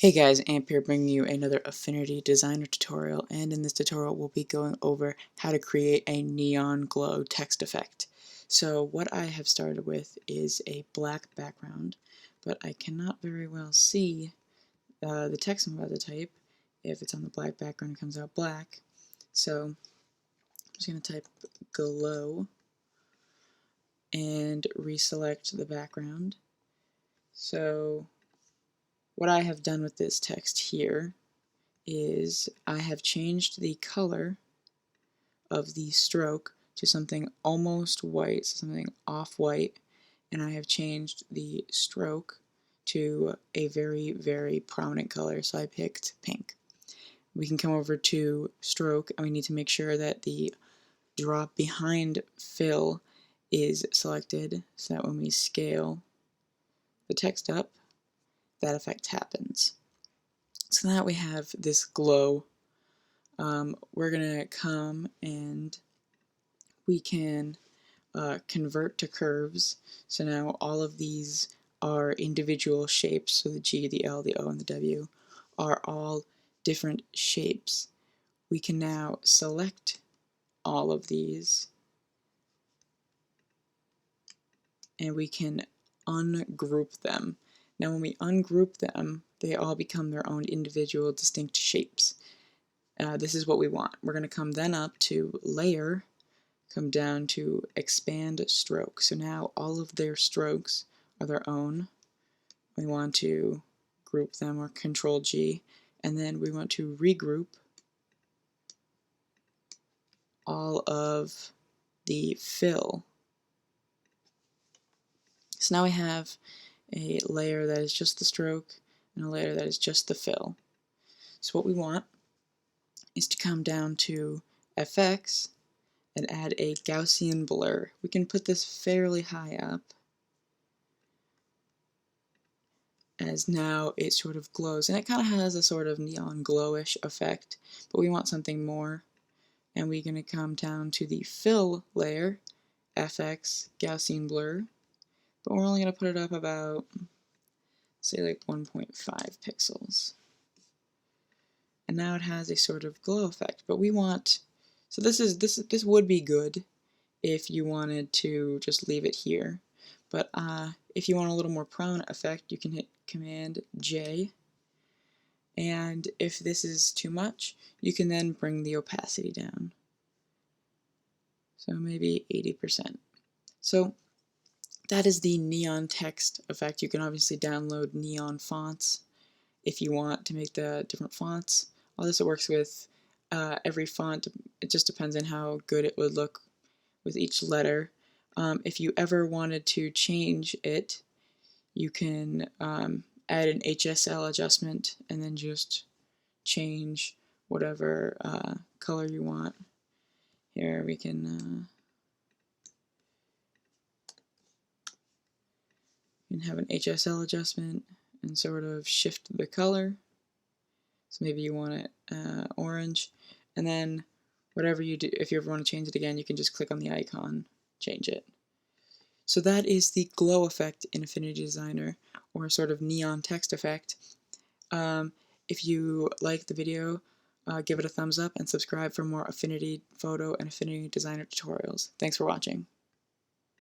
Hey guys, Amp here bringing you another Affinity designer tutorial, and in this tutorial we'll be going over how to create a neon glow text effect. So what I have started with is a black background, but I cannot very well see the text I'm about to type. If it's on the black background, it comes out black. So I'm just going to type glow and reselect the background. So what I have done with this text here is I have changed the color of the stroke to something almost white, so something off-white, and I have changed the stroke to a very, very prominent color, so I picked pink. We can come over to stroke, and we need to make sure that the drop behind fill is selected, so that when we scale the text up, that effect happens. So now that we have this glow, we're going to come and we can convert to curves. So now all of these are individual shapes. So the G, the L, the O, and the W are all different shapes. We can now select all of these and we can ungroup them. Now when we ungroup them, they all become their own individual distinct shapes. This is what we want. We're going to come then up to layer, come down to expand stroke. So now all of their strokes are their own. We want to group them, or Control G, and then we want to regroup all of the fill. So now we have a layer that is just the stroke and a layer that is just the fill. So what we want is to come down to FX and add a Gaussian blur. We can put this fairly high up, as now it sort of glows, and it kind of has a sort of neon glowish effect, but we want something more, and we're going to come down to the fill layer, FX Gaussian blur, but we're only going to put it up about, say, like 1.5 pixels. And now it has a sort of glow effect, but we want, so this would be good if you wanted to just leave it here, but if you want a little more prominent effect, you can hit Command J, and if this is too much, you can then bring the opacity down, so maybe 80%. So that is the neon text effect. You can obviously download neon fonts if you want to make the different fonts. All this works with every font. It just depends on how good it would look with each letter. If you ever wanted to change it, you can add an HSL adjustment and then just change whatever color you want. Here we can have an HSL adjustment and sort of shift the color. So maybe you want it orange, and then whatever you do, if you ever want to change it again, you can just click on the icon, change it. So that is the glow effect in Affinity Designer, or sort of neon text effect. If you like the video, give it a thumbs up and subscribe for more Affinity Photo and Affinity Designer tutorials. Thanks for watching.